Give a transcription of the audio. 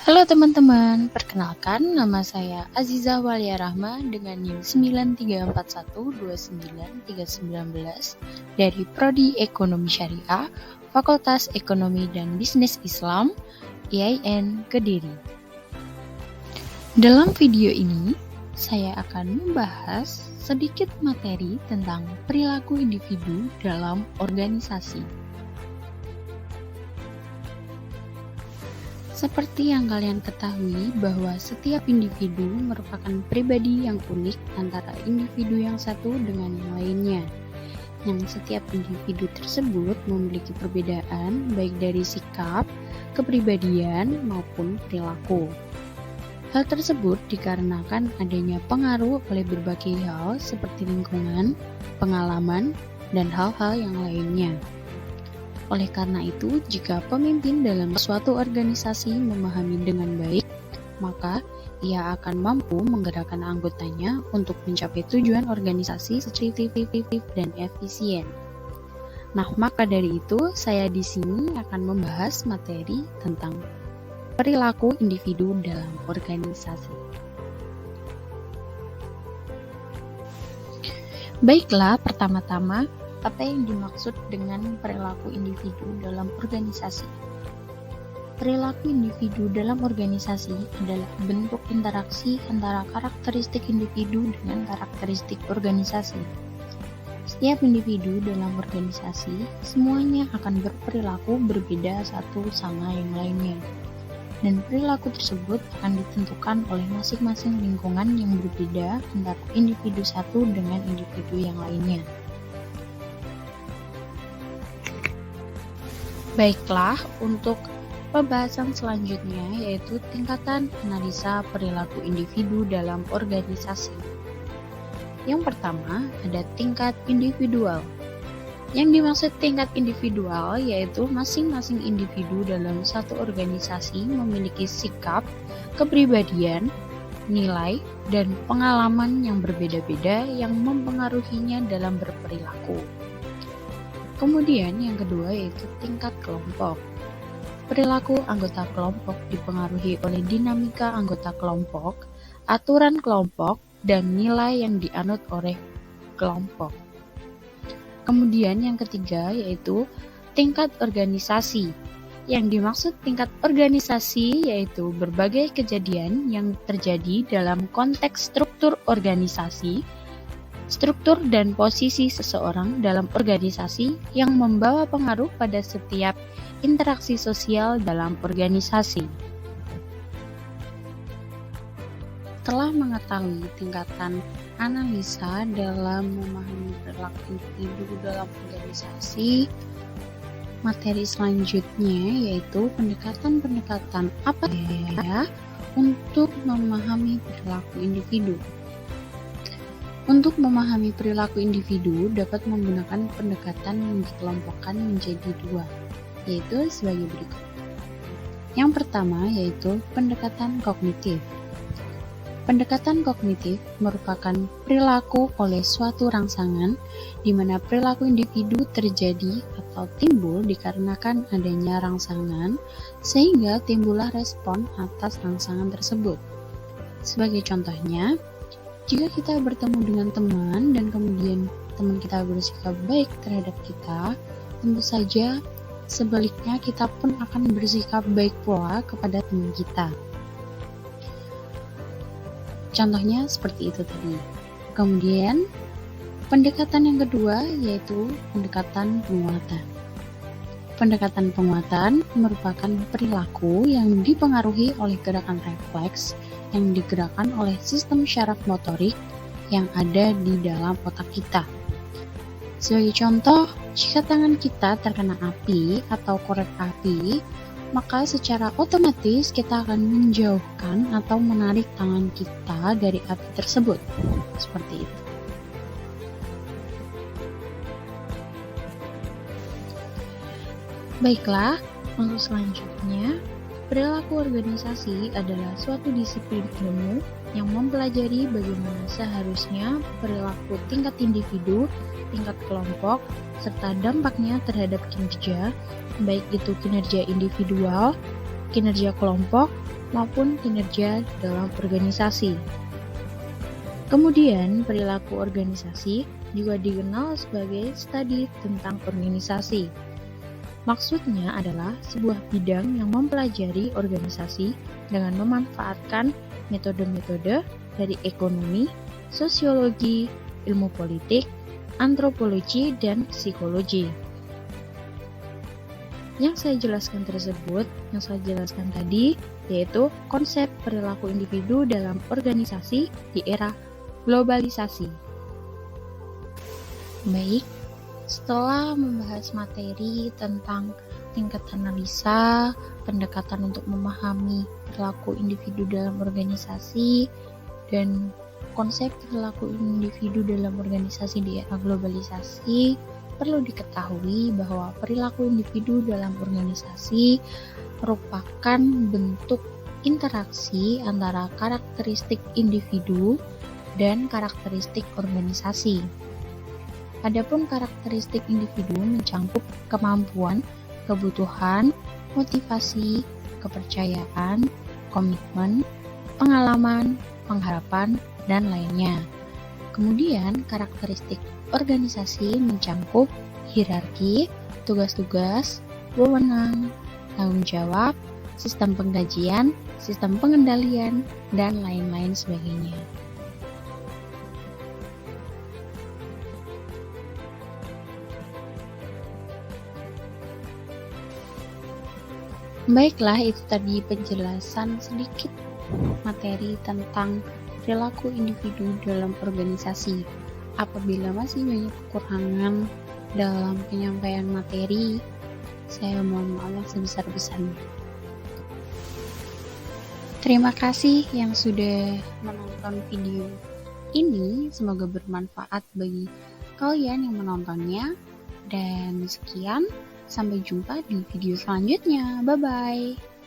Halo teman-teman, perkenalkan nama saya Aziza Walia Rahma dengan NIM 9341293919 dari Prodi Ekonomi Syariah, Fakultas Ekonomi dan Bisnis Islam, IAIN Kediri. Dalam video ini, saya akan membahas sedikit materi tentang perilaku individu dalam organisasi. Seperti yang kalian ketahui bahwa setiap individu merupakan pribadi yang unik antara individu yang satu dengan yang lainnya. Yang setiap individu tersebut memiliki perbedaan baik dari sikap, kepribadian, maupun perilaku. Hal tersebut dikarenakan adanya pengaruh oleh berbagai hal seperti lingkungan, pengalaman, dan hal-hal yang lainnya. Oleh karena itu, jika pemimpin dalam suatu organisasi memahami dengan baik, maka ia akan mampu menggerakkan anggotanya untuk mencapai tujuan organisasi secara efektif dan efisien. Nah, maka dari itu, saya di sini akan membahas materi tentang perilaku individu dalam organisasi. Baiklah, pertama-tama, apa yang dimaksud dengan perilaku individu dalam organisasi? Perilaku individu dalam organisasi adalah bentuk interaksi antara karakteristik individu dengan karakteristik organisasi. Setiap individu dalam organisasi semuanya akan berperilaku berbeda satu sama yang lainnya. Dan perilaku tersebut akan ditentukan oleh masing-masing lingkungan yang berbeda antara individu satu dengan individu yang lainnya. Baiklah, untuk pembahasan selanjutnya yaitu tingkatan analisa perilaku individu dalam organisasi. Yang pertama, ada tingkat individual. Yang dimaksud tingkat individual yaitu masing-masing individu dalam satu organisasi memiliki sikap, kepribadian, nilai, dan pengalaman yang berbeda-beda yang mempengaruhinya dalam berperilaku. Kemudian yang kedua yaitu tingkat kelompok. Perilaku anggota kelompok dipengaruhi oleh dinamika anggota kelompok, aturan kelompok, dan nilai yang dianut oleh kelompok. Kemudian yang ketiga yaitu tingkat organisasi. Yang dimaksud tingkat organisasi yaitu berbagai kejadian yang terjadi dalam konteks struktur organisasi, struktur dan posisi seseorang dalam organisasi yang membawa pengaruh pada setiap interaksi sosial dalam organisasi. Setelah mengetahui tingkatan analisa dalam memahami perilaku individu dalam organisasi, materi selanjutnya yaitu pendekatan-pendekatan apa ya untuk memahami perilaku individu. Untuk memahami perilaku individu dapat menggunakan pendekatan yang dikelompokkan menjadi dua, yaitu sebagai berikut. Yang pertama yaitu pendekatan kognitif. Pendekatan kognitif merupakan perilaku oleh suatu rangsangan di mana perilaku individu terjadi atau timbul dikarenakan adanya rangsangan sehingga timbullah respon atas rangsangan tersebut. Sebagai contohnya, jika kita bertemu dengan teman dan kemudian teman kita bersikap baik terhadap kita, tentu saja sebaliknya kita pun akan bersikap baik pula kepada teman kita. Contohnya seperti itu tadi. Kemudian, pendekatan yang kedua yaitu pendekatan penguatan. Pendekatan penguatan merupakan perilaku yang dipengaruhi oleh gerakan refleks yang digerakkan oleh sistem syaraf motorik yang ada di dalam otak kita. Sebagai contoh, jika tangan kita terkena api atau korek api, maka secara otomatis kita akan menjauhkan atau menarik tangan kita dari api tersebut. Seperti itu. Baiklah, untuk selanjutnya, perilaku organisasi adalah suatu disiplin ilmu yang mempelajari bagaimana seharusnya perilaku tingkat individu, tingkat kelompok, serta dampaknya terhadap kinerja, baik itu kinerja individual, kinerja kelompok, maupun kinerja dalam organisasi. Kemudian, perilaku organisasi juga dikenal sebagai studi tentang organisasi. Maksudnya adalah sebuah bidang yang mempelajari organisasi dengan memanfaatkan metode-metode dari ekonomi, sosiologi, ilmu politik, antropologi, dan psikologi. Yang saya jelaskan tadi, yaitu konsep perilaku individu dalam organisasi di era globalisasi. Baik, setelah membahas materi tentang tingkat analisa, pendekatan untuk memahami perilaku individu dalam organisasi, dan konsep perilaku individu dalam organisasi di era globalisasi, perlu diketahui bahwa perilaku individu dalam organisasi merupakan bentuk interaksi antara karakteristik individu dan karakteristik organisasi. Adapun karakteristik individu mencakup kemampuan, kebutuhan, motivasi, kepercayaan, komitmen, pengalaman, pengharapan, dan lainnya. Kemudian, karakteristik organisasi mencakup hierarki, tugas-tugas, wewenang, tanggung jawab, sistem penggajian, sistem pengendalian, dan lain-lain sebagainya. Baiklah, itu tadi penjelasan sedikit materi tentang perilaku individu dalam organisasi. Apabila masih banyak kekurangan dalam penyampaian materi, saya mohon maaf yang sebesar-besarnya. Terima kasih yang sudah menonton video ini, semoga bermanfaat bagi kalian yang menontonnya. Dan sekian, sampai jumpa di video selanjutnya. Bye-bye.